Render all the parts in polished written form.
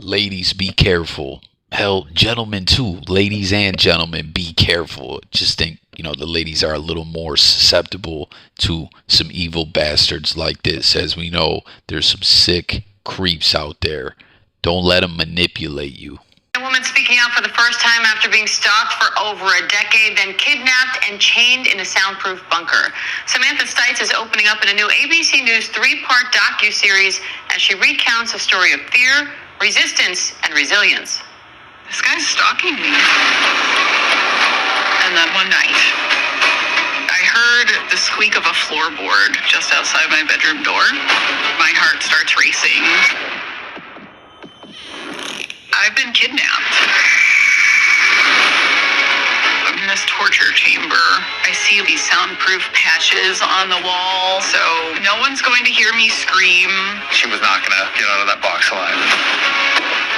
ladies, be careful. Hell, gentlemen too. Ladies and gentlemen, be careful. Just think, the ladies are a little more susceptible to some evil bastards like this. As we know, there's some sick creeps out there. Don't let them manipulate you. A woman speaking out for the first time after being stalked for over a decade, then kidnapped and chained in a soundproof bunker. Samantha Stites is opening up in a new ABC News 3-part docuseries as she recounts a story of fear, resistance, and resilience. This guy's stalking me. And then one night, I heard the squeak of a floorboard just outside my bedroom door. My heart starts racing. I've been kidnapped. I'm in this torture chamber. I see these soundproof patches on the wall, so no one's going to hear me scream. She was not going to get out of that box alive.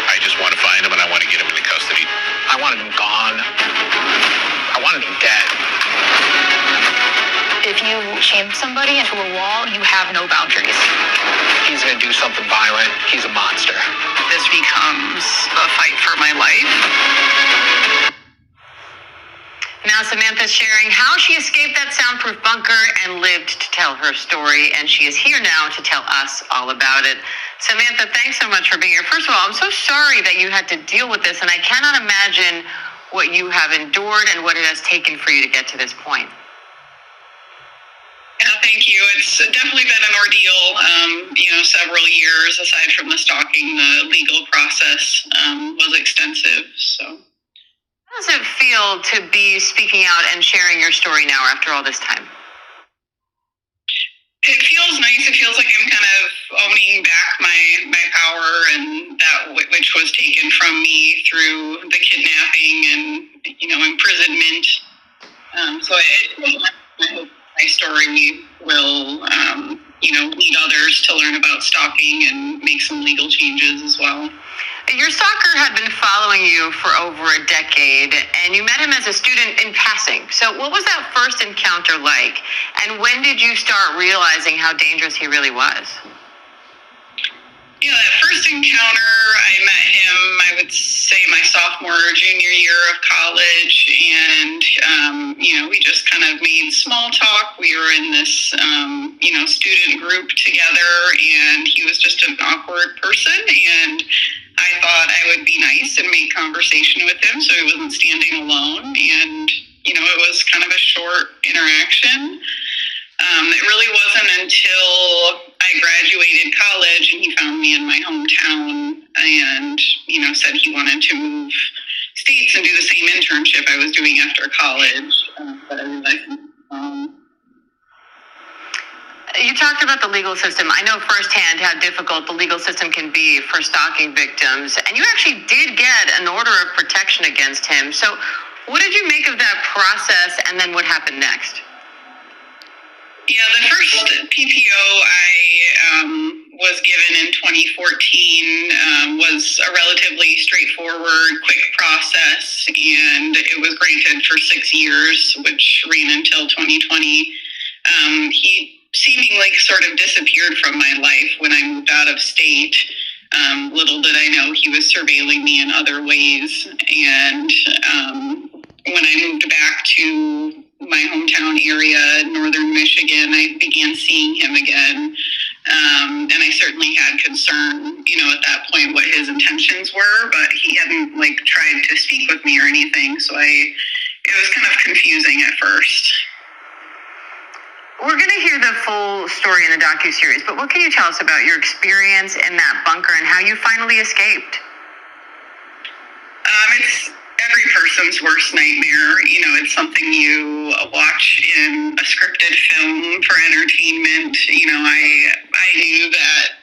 I just want to find him and I want to get him into custody. I wanted him gone. I wanted him dead. If you chain somebody into a wall, you have no boundaries. He's going to do something violent. He's a monster. This becomes a fight for my life. Now Samantha's sharing how she escaped that soundproof bunker and lived to tell her story, and she is here now to tell us all about it. Samantha, thanks so much for being here. First of all, I'm so sorry that you had to deal with this, and I cannot imagine what you have endured and what it has taken for you to get to this point. Yeah, thank you. It's definitely been an ordeal. Several years aside from the stalking, the legal process was extensive. So, how does it feel to be speaking out and sharing your story now after all this time? It feels nice. It feels like I'm kind of owning back my power and that which was taken from me through the kidnapping and imprisonment. So I hope my story will lead others to learn about stalking and make some legal changes as well. Your stalker had been following you for over a decade, and you met him as a student in passing. So what was that first encounter like? And when did you start realizing how dangerous he really was? Yeah, that first encounter, I met him, I would say my sophomore or junior year of college, and, we just kind of made small talk. We were in this, student group together, and he was just an awkward person, and I thought I would be nice and make conversation with him so he wasn't standing alone, and, it was kind of a short interaction. It really wasn't until I graduated college and he found me in my hometown and, said he wanted to move states and do the same internship I was doing after college. But I realized, you talked about the legal system. I know firsthand how difficult the legal system can be for stalking victims. And you actually did get an order of protection against him. So what did you make of that process, and then what happened next? Yeah, the first PPO I was given in 2014 was a relatively straightforward, quick process, and it was granted for 6 years, which ran until 2020. He seemingly sort of disappeared from my life when I moved out of state. Little did I know he was surveilling me in other ways, and when I moved back to my hometown area, northern Michigan, I began seeing him again. And I certainly had concern, at that point what his intentions were, but he hadn't tried to speak with me or anything. So it was kind of confusing at first. We're going to hear the full story in the docuseries, but what can you tell us about your experience in that bunker and how you finally escaped? It's every person's worst nightmare. It's something you watch in a scripted film for entertainment. I knew that,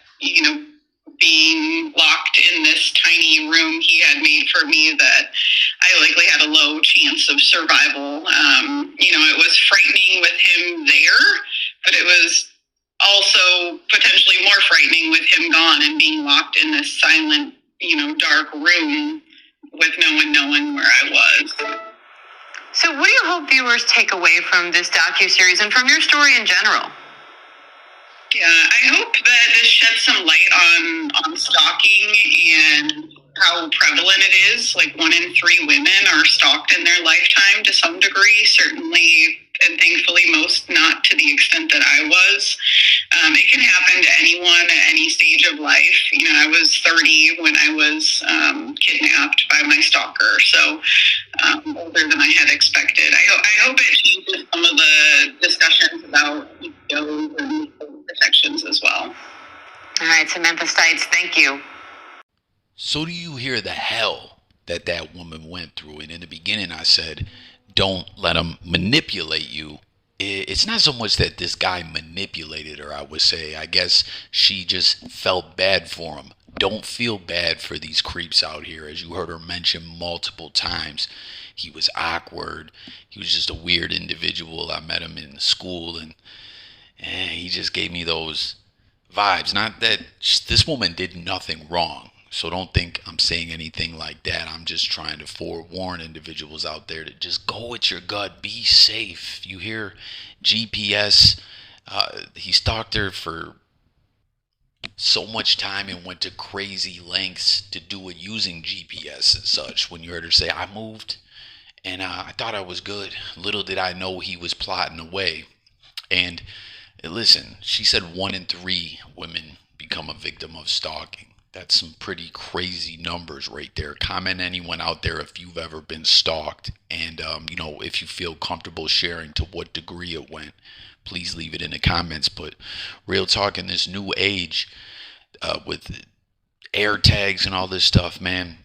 being locked in this tiny room he had made for me, that I likely had a low chance of survival. It was frightening with him there, but it was also potentially more frightening with him gone and being locked in this silent, dark room with no one knowing where I was. So what do you hope viewers take away from this docuseries and from your story in general? Yeah, I hope that this sheds some light on stalking and how prevalent it is. Like 1 in 3 women are stalked in their lifetime to some degree, certainly, and thankfully most not to the extent that I was. It can happen to anyone at any stage of life. You know, I was 30 when I was kidnapped by my stalker, so older than I had expected. I hope it changes some of the discussions about PPOs and protections as well. All right, Samantha Stites, thank you. So do you hear the hell that that woman went through? And in the beginning, I said, don't let them manipulate you. It's not so much that this guy manipulated her, I would say. I guess she just felt bad for him. Don't feel bad for these creeps out here. As you heard her mention multiple times, he was awkward. He was just a weird individual. I met him in school, and he just gave me those vibes. Not that this woman did nothing wrong. So don't think I'm saying anything like that. I'm just trying to forewarn individuals out there to just go with your gut. Be safe. You hear GPS. He stalked her for so much time and went to crazy lengths to do it using GPS and such. When you heard her say, I moved and I thought I was good. Little did I know he was plotting away. And listen, she said 1 in 3 women become a victim of stalking. That's some pretty crazy numbers right there. Comment anyone out there if you've ever been stalked, and if you feel comfortable sharing to what degree it went, please leave it in the comments. But real talk, in this new age with air tags and all this stuff, man,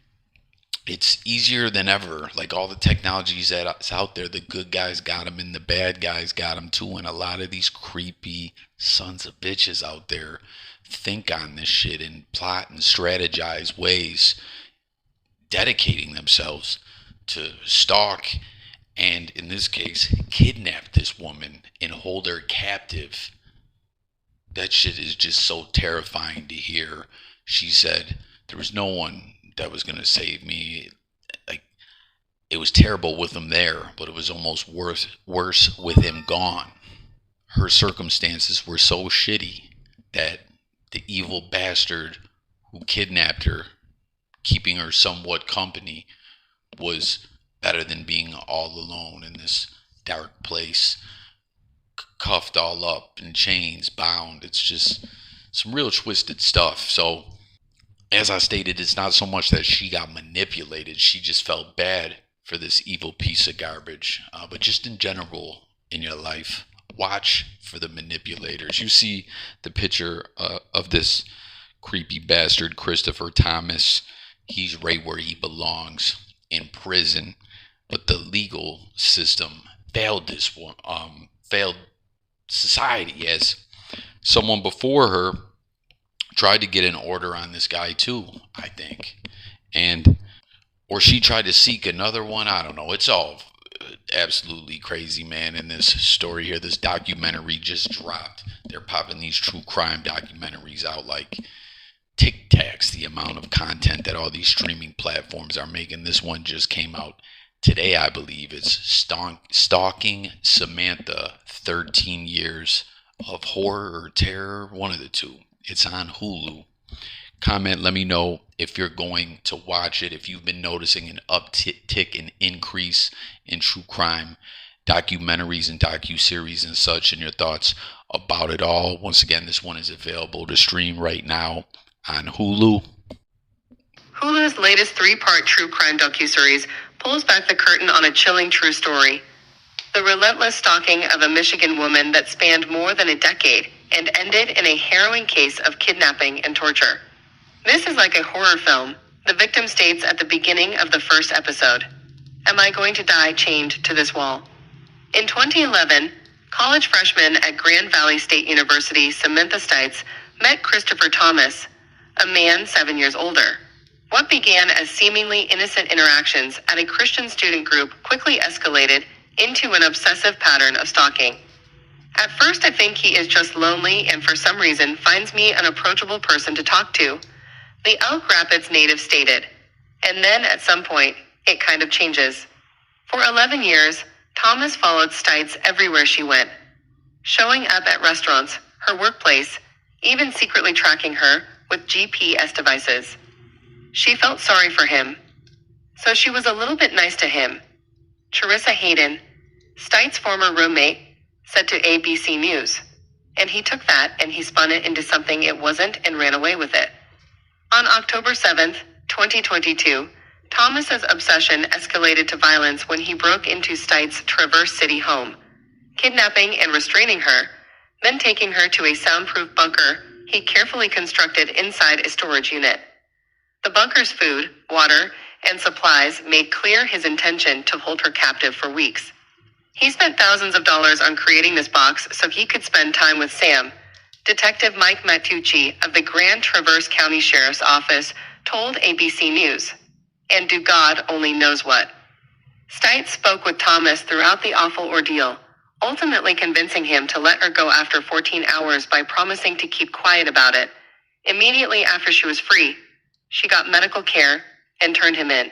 it's easier than ever. Like all the technologies that's out there, the good guys got them and the bad guys got them too. And a lot of these creepy sons of bitches out there think on this shit and plot and strategize ways, dedicating themselves to stalk and, in this case, kidnap this woman and hold her captive. That shit is just so terrifying to hear. She said there was no one that was going to save me. Like, it was terrible with him there, but it was almost worse with him gone. Her circumstances were so shitty that the evil bastard who kidnapped her, keeping her somewhat company, was better than being all alone in this dark place, cuffed all up in chains, bound. It's just some real twisted stuff. So, as I stated, it's not so much that she got manipulated. She just felt bad for this evil piece of garbage. But just in general in your life, watch for the manipulators. You see the picture of this creepy bastard, Christopher Thomas. He's right where he belongs, in prison. But the legal system failed this one, failed society, as someone before her tried to get an order on this guy too, I think. Or she tried to seek another one. I don't know. It's all absolutely crazy, man. In this story here, this documentary just dropped. They're popping these true crime documentaries out like Tic Tacs, the amount of content that all these streaming platforms are making. This one just came out today, I believe. It's Stalking Samantha, 13 Years of Horror or Terror, one of the two. It's on Hulu. Comment, let me know if you're going to watch it, if you've been noticing an uptick, an increase in true crime documentaries and docuseries and such, and your thoughts about it all. Once again, this one is available to stream right now on Hulu. Hulu's latest 3-part true crime docuseries pulls back the curtain on a chilling true story. The relentless stalking of a Michigan woman that spanned more than a decade and ended in a harrowing case of kidnapping and torture. This is like a horror film. The victim states at the beginning of the first episode, "Am I going to die chained to this wall?" In 2011, college freshman at Grand Valley State University, Samantha Stites, met Christopher Thomas, a man 7 years older. What began as seemingly innocent interactions at a Christian student group quickly escalated into an obsessive pattern of stalking. "At first, I think he is just lonely and for some reason finds me an approachable person to talk to," the Elk Rapids native stated. And then at some point, it kind of changes. For 11 years, Thomas followed Stites everywhere she went, showing up at restaurants, her workplace, even secretly tracking her with GPS devices. She felt sorry for him, so she was a little bit nice to him. Charissa Hayden, Stites' former roommate, said to ABC News. And he took that and he spun it into something it wasn't and ran away with it. On October 7th, 2022, Thomas's obsession escalated to violence when he broke into Stites' Traverse City home, kidnapping and restraining her, then taking her to a soundproof bunker he carefully constructed inside a storage unit. The bunker's food, water, and supplies made clear his intention to hold her captive for weeks. He spent thousands of dollars on creating this box so he could spend time with Sam. Detective Mike Matucci of the Grand Traverse County Sheriff's Office told ABC News. And do God only knows what. Stites spoke with Thomas throughout the awful ordeal, ultimately convincing him to let her go after 14 hours by promising to keep quiet about it. Immediately after she was free, she got medical care and turned him in.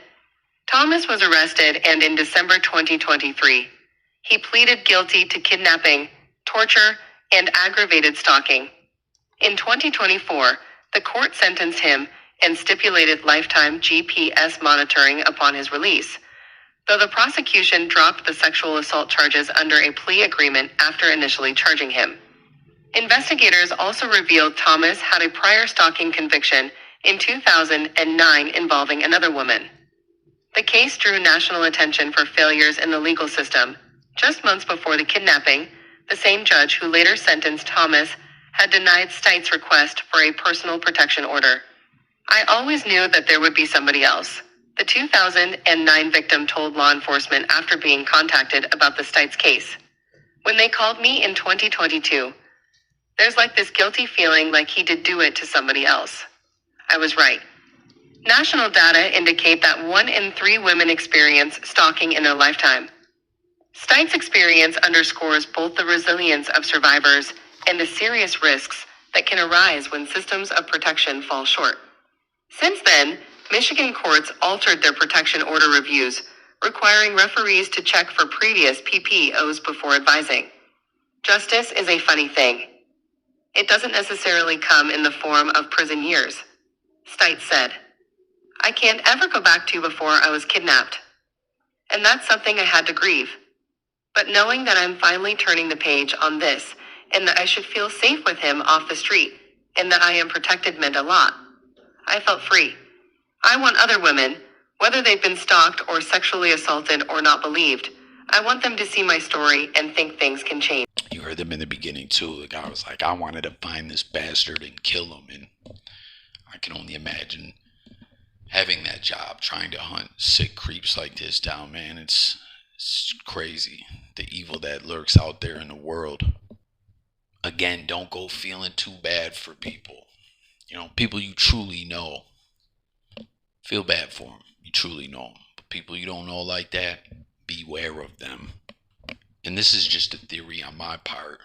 Thomas was arrested, and in December 2023, he pleaded guilty to kidnapping, torture, and aggravated stalking. In 2024, the court sentenced him and stipulated lifetime GPS monitoring upon his release, though the prosecution dropped the sexual assault charges under a plea agreement after initially charging him. Investigators also revealed Thomas had a prior stalking conviction in 2009 involving another woman. The case drew national attention for failures in the legal system. Just months before the kidnapping, the same judge who later sentenced Thomas had denied Stites' request for a personal protection order. I always knew that there would be somebody else, the 2009 victim told law enforcement after being contacted about the Stites case. When they called me in 2022, there's like this guilty feeling like he did do it to somebody else. I was right. National data indicate that 1 in 3 women experience stalking in their lifetime. Stites' experience underscores both the resilience of survivors and the serious risks that can arise when systems of protection fall short. Since then, Michigan courts altered their protection order reviews, requiring referees to check for previous PPOs before advising. Justice is a funny thing. It doesn't necessarily come in the form of prison years. Stites said, I can't ever go back to before I was kidnapped. And that's something I had to grieve. But knowing that I'm finally turning the page on this, and that I should feel safe with him off the street, and that I am protected meant a lot. I felt free. I want other women, whether they've been stalked or sexually assaulted or not believed, I want them to see my story and think things can change. You heard them in the beginning too. The guy was like, I wanted to find this bastard and kill him. And I can only imagine having that job, trying to hunt sick creeps like this down, man. It's crazy, the evil that lurks out there in the world. Again, don't go feeling too bad for people. People you truly know. Feel bad for them. You truly know them. But people you don't know like that, beware of them. And this is just a theory on my part.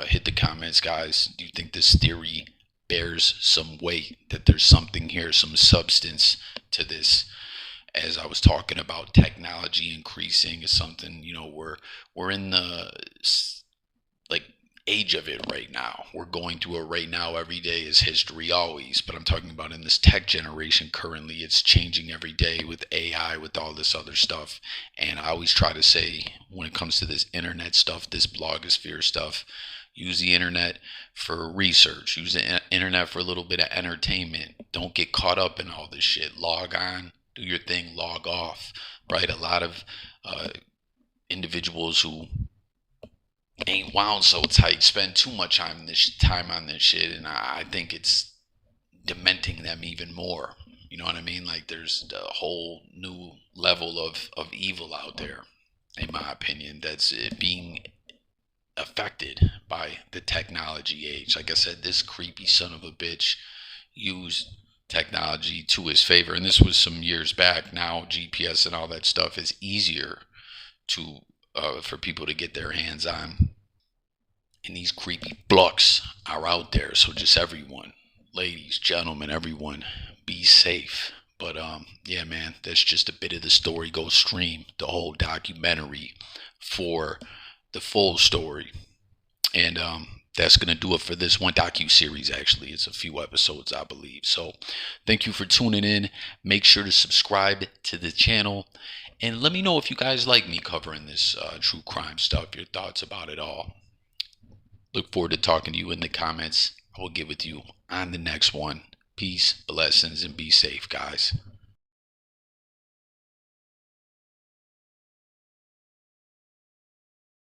Hit the comments, guys. Do you think this theory bears some weight? That there's something here, some substance to this? As I was talking about technology increasing is something, we're in the age of it right now. We're going through it right now. Every day is history always, but I'm talking about in this tech generation currently. It's changing every day with AI, with all this other stuff. And I always try to say, when it comes to this internet stuff, this blogosphere stuff, use the internet for research. Use the internet for a little bit of entertainment. Don't get caught up in all this shit. Log on, do your thing, log off, right? A lot of individuals who ain't wound so tight spend too much time on this shit, and I think it's dementing them even more. You know what I mean? Like, there's a whole new level of evil out there, in my opinion, that's being affected by the technology age. Like I said, this creepy son of a bitch used technology to his favor, and this was some years back. Now GPS and all that stuff is easier to for people to get their hands on, and these creepy blucks are out there. So just everyone, ladies, gentlemen, everyone, be safe. But yeah, man, that's just a bit of the story. Go stream the whole documentary for the full story. And that's going to do it for this one docu-series. Actually, it's a few episodes, I believe. So thank you for tuning in. Make sure to subscribe to the channel. And let me know if you guys like me covering this true crime stuff, your thoughts about it all. Look forward to talking to you in the comments. I will get with you on the next one. Peace, blessings, and be safe, guys.